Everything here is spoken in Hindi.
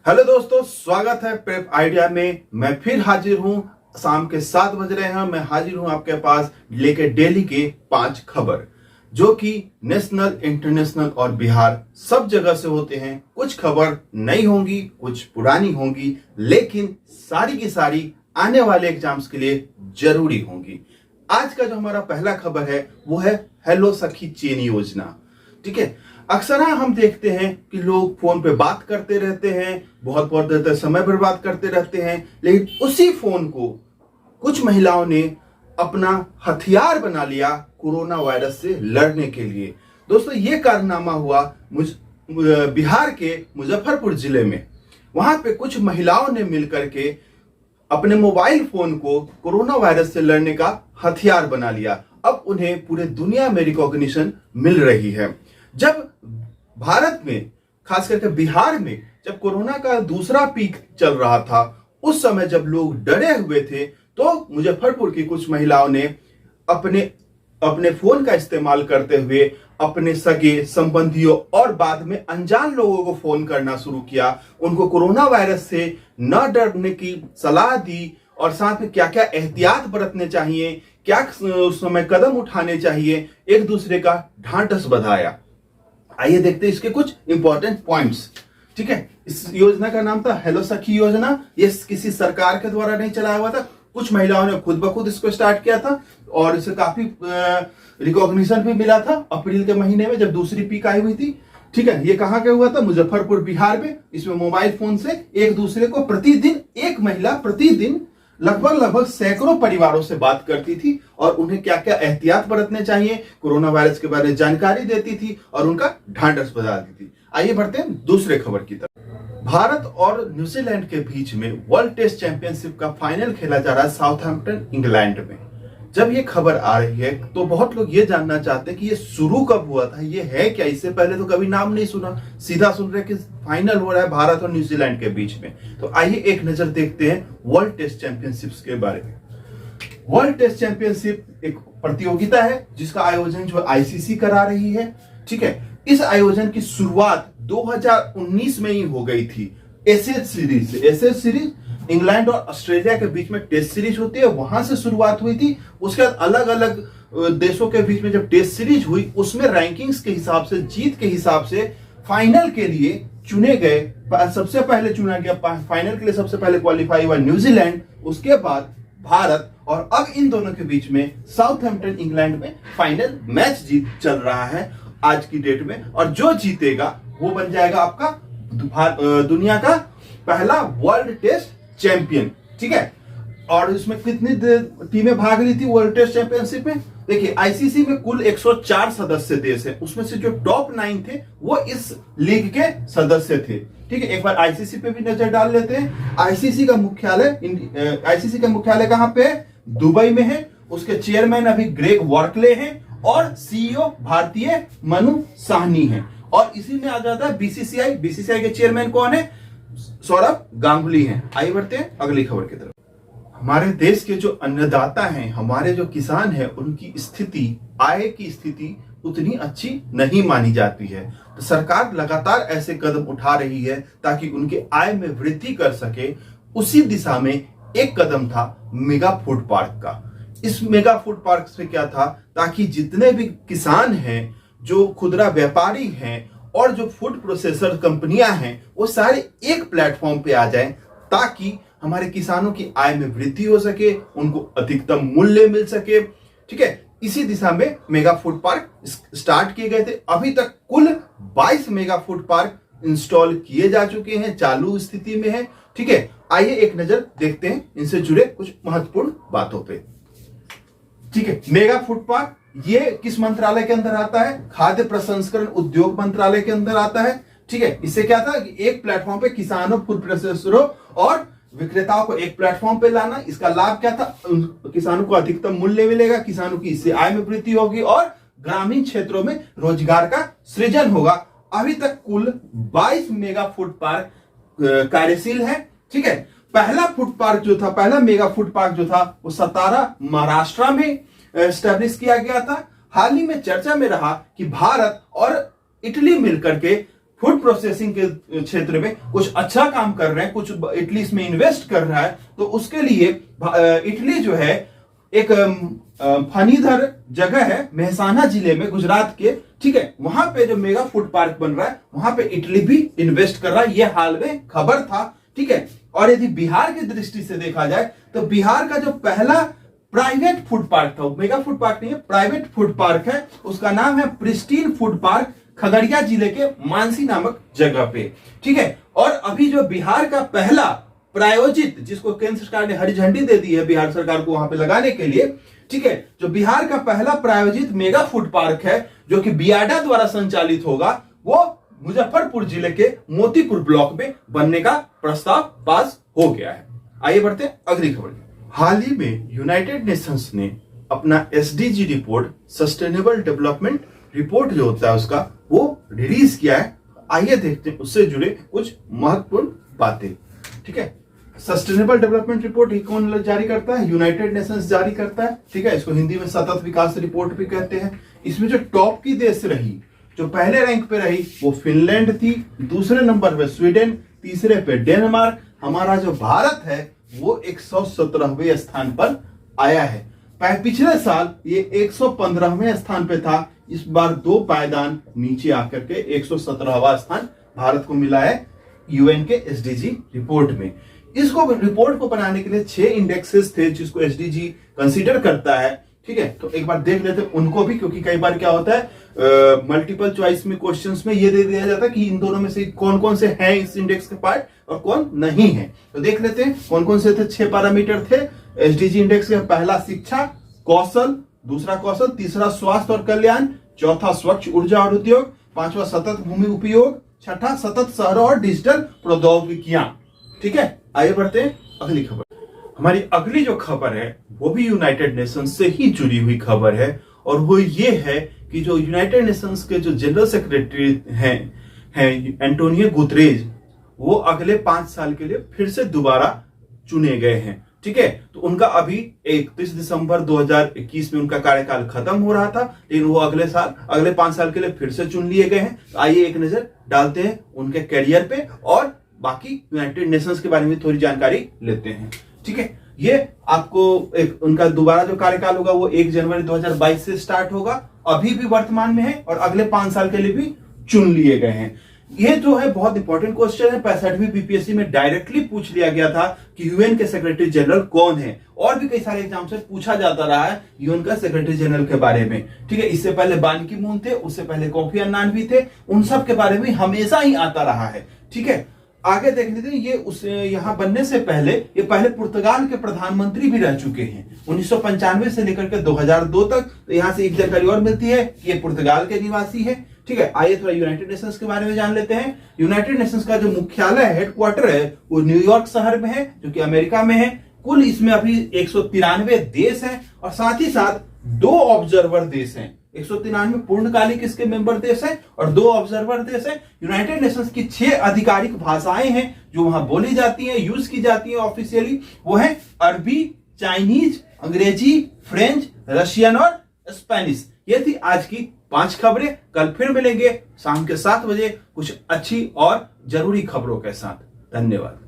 हेलो दोस्तों, स्वागत है प्रेप आइडिया में। मैं फिर हाजिर हूं। शाम के 7 बज रहे हैं। मैं हाजिर हूं आपके पास लेके डेली के 5 खबर जो कि नेशनल, इंटरनेशनल और बिहार सब जगह से होते हैं। कुछ खबर नई होंगी, कुछ पुरानी होंगी, लेकिन सारी की सारी आने वाले एग्जाम्स के लिए जरूरी होंगी। आज का जो हमारा पहला खबर है वो है हेलो सखी चेन योजना। ठीक है, अक्सर हम देखते हैं कि लोग फोन पे बात करते रहते हैं, बहुत बहुत देर तक समय बर्बाद करते रहते हैं, लेकिन उसी फोन को कुछ महिलाओं ने अपना हथियार बना लिया कोरोना वायरस से लड़ने के लिए। दोस्तों, ये कारनामा हुआ बिहार के मुजफ्फरपुर जिले में। वहां पे कुछ महिलाओं ने मिलकर के अपने मोबाइल फोन को कोरोना वायरस से लड़ने का हथियार बना लिया। अब उन्हें पूरे दुनिया में रिकॉग्निशन मिल रही है। जब भारत में, खास करके बिहार में, जब कोरोना का दूसरा पीक चल रहा था, उस समय जब लोग डरे हुए थे, तो मुजफ्फरपुर की कुछ महिलाओं ने अपने फोन का इस्तेमाल करते हुए अपने सगे संबंधियों और बाद में अनजान लोगों को फोन करना शुरू किया। उनको कोरोना वायरस से न डरने की सलाह दी और साथ में क्या क्या एहतियात बरतने चाहिए, क्या उस समय कदम उठाने चाहिए, एक दूसरे का ढांढस बंधाया। आइए देखते हैं इसके कुछ इंपॉर्टेंट पॉइंट्स। ठीक है, इस योजना का नाम था हेलो सखी योजना। ये किसी सरकार के द्वारा नहीं चलाया हुआ था, कुछ महिलाओं ने खुद ब खुद इसको स्टार्ट किया था और इसे काफी रिकॉग्निशन भी मिला था अप्रैल के महीने में जब दूसरी पीक आई हुई थी। ठीक है, ये कहां के हुआ था? मुजफ्फरपुर, बिहार में। इसमें मोबाइल फोन से एक दूसरे को प्रतिदिन, एक महिला प्रतिदिन लगभग सैकड़ों परिवारों से बात करती थी और उन्हें क्या क्या एहतियात बरतने चाहिए, कोरोना वायरस के बारे में जानकारी देती थी और उनका ढांढस बंधाती थी। आइए बढ़ते हैं दूसरे खबर की तरफ। भारत और न्यूजीलैंड के बीच में वर्ल्ड टेस्ट चैंपियनशिप का फाइनल खेला जा रहा है साउथहैम्पटन, इंग्लैंड में। जब ये खबर आ रही है तो बहुत लोग ये जानना चाहते हैं कि ये शुरू कब हुआ था, ये है क्या? इससे पहले तो कभी नाम नहीं सुना, सीधा सुन रहे कि फाइनल हो रहा है भारत और न्यूजीलैंड के बीच में। तो आइए एक नजर देखते हैं वर्ल्ड टेस्ट चैंपियनशिप्स के बारे में। वर्ल्ड टेस्ट चैंपियनशिप एक प्रतियोगिता है जिसका आयोजन जो आईसीसी करा रही है। ठीक है, इस आयोजन की शुरुआत 2019 में ही हो गई थी एशेज सीरीज से। एशेज सीरीज इंग्लैंड और ऑस्ट्रेलिया के बीच में टेस्ट सीरीज होती है, वहां से शुरुआत हुई थी। उसके बाद अलग अलग देशों के बीच में जब टेस्ट सीरीज हुई, उसमें रैंकिंग्स के हिसाब से, जीत के हिसाब से फाइनल के लिए चुने गए। सबसे पहले चुना गया फाइनल के लिए, सबसे पहले क्वालिफाई हुआ न्यूजीलैंड, उसके बाद भारत, और अब इन दोनों के बीच में साउथहैम्पटन, इंग्लैंड में फाइनल मैच चल रहा है आज की डेट में। और जो जीतेगा वो बन जाएगा आपका दुनिया का पहला वर्ल्ड टेस्ट चैंपियन। ठीक है, और इसमें कितनी टीमें भाग रही थी वर्ल्ड टेस्ट चैंपियनशिप में? देखिए, आईसीसी में कुल 104 सदस्य देश हैं, उसमें से जो टॉप 9 थे वो इस लीग के सदस्य थे। ठीक है, एक बार आईसीसी पे भी नजर डाल लेते हैं। आईसीसी का मुख्यालय कहां पे है? दुबई में है। उसके चेयरमैन अभी ग्रेग वर्कले हैं और सीईओ भारतीय मनु साहनी हैं। और इसी में आ जाता है बीसीसीआई। बीसीसीआई के चेयरमैन कौन है? सौरभ गांगुली हैं। आइए बढ़ते हैं अगली खबर की तरफ। हमारे देश के जो अन्नदाता हैं, हमारे जो किसान हैं, उनकी स्थिति, आय की स्थिति उतनी अच्छी नहीं मानी जाती है। तो सरकार लगातार ऐसे कदम उठा रही है ताकि उनके आय में वृद्धि कर सके। उसी दिशा में एक कदम था मेगा फूड पार्क का। इस मेगा फूड पार्क से क्या था? ताकि जितने भी किसान हैं, जो खुदरा व्यापारी हैं और जो फूड प्रोसेसर कंपनियां हैं, वो सारे एक प्लेटफॉर्म पे आ जाएं ताकि हमारे किसानों की आय में वृद्धि हो सके, उनको अधिकतम मूल्य मिल सके। ठीक है, इसी दिशा में मेगा फूड पार्क स्टार्ट किए गए थे। अभी तक कुल 22 मेगा फूड पार्क इंस्टॉल किए जा चुके हैं, चालू स्थिति में है। ठीक है, आइए एक नजर देखते हैं इनसे जुड़े कुछ महत्वपूर्ण बातों पे। ठीक है, मेगा फूड पार्क ये किस मंत्रालय के अंदर आता है? खाद्य प्रसंस्करण उद्योग मंत्रालय के अंदर आता है। ठीक है, इससे क्या था कि एक प्लेटफॉर्म पे किसानों, फूड प्रोसेसरों और विक्रेताओं को एक प्लेटफॉर्म पे लाना। इसका लाभ क्या था? किसानों को अधिकतम मूल्य मिलेगा, किसानों की इससे आय में वृद्धि होगी और ग्रामीण क्षेत्रों में रोजगार का सृजन होगा। अभी तक कुल 22 मेगा फूड पार्क कार्यशील है। ठीक है, पहला मेगा फूड पार्क जो था वो सतारा, महाराष्ट्र में एस्टेब्लिश किया गया था। हाल ही में चर्चा में रहा कि भारत और इटली मिलकर के फूड प्रोसेसिंग के क्षेत्र में कुछ अच्छा काम कर रहे हैं, कुछ इटली इसमें इन्वेस्ट कर रहा है, तो उसके लिए इटली जो है एक फनीधर जगह है मेहसाना जिले में गुजरात के, ठीक है, वहां पे जो मेगा फूड पार्क बन रहा है वहां पे इटली भी इन्वेस्ट कर रहा है। यह हाल में खबर था, ठीक है। और यदि बिहार की दृष्टि से देखा जाए तो बिहार का जो पहला प्राइवेट फूड पार्क था, मेगा फूड पार्क नहीं है, प्राइवेट फूड पार्क है, उसका नाम है प्रिस्टीन फूड पार्क, खगड़िया जिले के मानसी नामक जगह पे, ठीक है। और अभी जो बिहार का पहला प्रायोजित, जिसको केंद्र सरकार ने हरी झंडी दे दी है बिहार सरकार को वहां पे लगाने के लिए, ठीक है, जो बिहार का पहला प्रायोजित मेगा फूड पार्क है जो कि बियाडा द्वारा संचालित होगा, वो मुजफ्फरपुर जिले के मोतीपुर ब्लॉक में बनने का प्रस्ताव पास हो गया है। आइए बढ़ते हैं अगली खबर। हाल ही में यूनाइटेड नेशंस ने अपना SDG report, sustainable development report जो होता है उसका, वो रिलीज किया है। आइए देखते हैं उससे जुड़े कुछ महत्वपूर्ण बातें, ठीक है। सस्टेनेबल डेवलपमेंट रिपोर्ट कौन जारी करता है? यूनाइटेड नेशंस जारी करता है, ठीक है। इसको हिंदी में सतत विकास रिपोर्ट भी कहते हैं। इसमें जो टॉप की देश रही, जो पहले रैंक पे रही, वो फिनलैंड थी, दूसरे नंबर पे स्वीडन, तीसरे पे डेनमार्क। हमारा जो भारत है वो 117वें स्थान पर आया है। पिछले साल ये 115वें स्थान पे था, इस बार 2 पायदान नीचे आकर के 117वां स्थान भारत को मिला है यूएन के एसडीजी रिपोर्ट में। इसको रिपोर्ट को बनाने के लिए 6 इंडेक्सेस थे जिसको एसडीजी कंसीडर करता है, ठीक है। तो एक बार देख लेते हैं उनको भी, क्योंकि कई बार क्या होता है मल्टीपल चॉइस में क्वेश्चंस में ये दे दिया जाता है कि इन दोनों में से कौन कौन से हैं इस इंडेक्स के पार्ट और कौन नहीं है। तो देख लेते हैं कौन कौन से थे। 6 पैरामीटर थे एसडीजी इंडेक्स के। पहला शिक्षा, कौशल, दूसरा कौशल, तीसरा स्वास्थ्य और कल्याण, चौथा स्वच्छ ऊर्जा और उद्योग, 5वां सतत भूमि उपयोग, छठा सतत शहरों और डिजिटल प्रौद्योगिकियां, ठीक है। आइए बढ़ते हैं अगली खबर। हमारी अगली जो खबर है वो भी यूनाइटेड नेशंस से ही जुड़ी हुई खबर है, और वो ये है कि जो यूनाइटेड नेशंस के जो जनरल सेक्रेटरी हैं एंटोनियो गुतरेज, वो अगले 5 साल के लिए फिर से दोबारा चुने गए हैं, ठीक है। तो उनका अभी 31 दिसंबर 2021 में उनका कार्यकाल खत्म हो रहा था, लेकिन वो अगले 5 साल के लिए फिर से चुन लिए गए हैं। तो आइए एक नजर डालते हैं उनके कैरियर पे और बाकी यूनाइटेड नेशंस के बारे में थोड़ी जानकारी लेते हैं, ठीक है। ये आपको उनका दोबारा जो कार्यकाल होगा वो 1 जनवरी 2022 से स्टार्ट होगा, अभी भी वर्तमान में है और अगले 5 साल के लिए भी चुन लिए गए हैं। ये जो है बहुत इंपॉर्टेंट क्वेश्चन है, 65वीं बीपीएससी में डायरेक्टली पूछ लिया गया था कि यूएन के सेक्रेटरी जनरल कौन है, और भी कई सारे एग्जाम से पूछा जाता रहा है यूएन का सेक्रेटरी जनरल के बारे में, ठीक है। इससे पहले बान की मून थे, उससे पहले कोफी अन्नान भी थे, उन सब के बारे में हमेशा ही आता रहा है, ठीक है। आगे देख लेते हैं, ये उस यहां बनने से पहले ये पहले पुर्तगाल के प्रधानमंत्री भी रह चुके हैं 1995 से लेकर के 2002 तक। तो यहां से एक जानकारी और मिलती है कि ये पुर्तगाल के निवासी है, ठीक है। आइए थोड़ा यूनाइटेड नेशंस के बारे में जान लेते हैं। यूनाइटेड नेशंस का जो मुख्यालय हेडक्वार्टर है वो न्यूयॉर्क शहर में है, जो कि अमेरिका में है। कुल इसमें अभी 193 देश हैं और साथ ही साथ 2 ऑब्जर्वर देश हैं। 193 पूर्णकालिक इसके मेंबर देश हैं और 2 ऑब्जर्वर देश हैं। यूनाइटेड नेशंस की 6 आधिकारिक भाषाएं हैं जो वहां बोली जाती हैं, यूज की जाती हैं ऑफिशियली, वो है अरबी, चाइनीज, अंग्रेजी, फ्रेंच, रशियन और स्पेनिश। ये थी आज की 5 खबरें। कल फिर मिलेंगे शाम के 7 बजे कुछ अच्छी और जरूरी खबरों के साथ। धन्यवाद।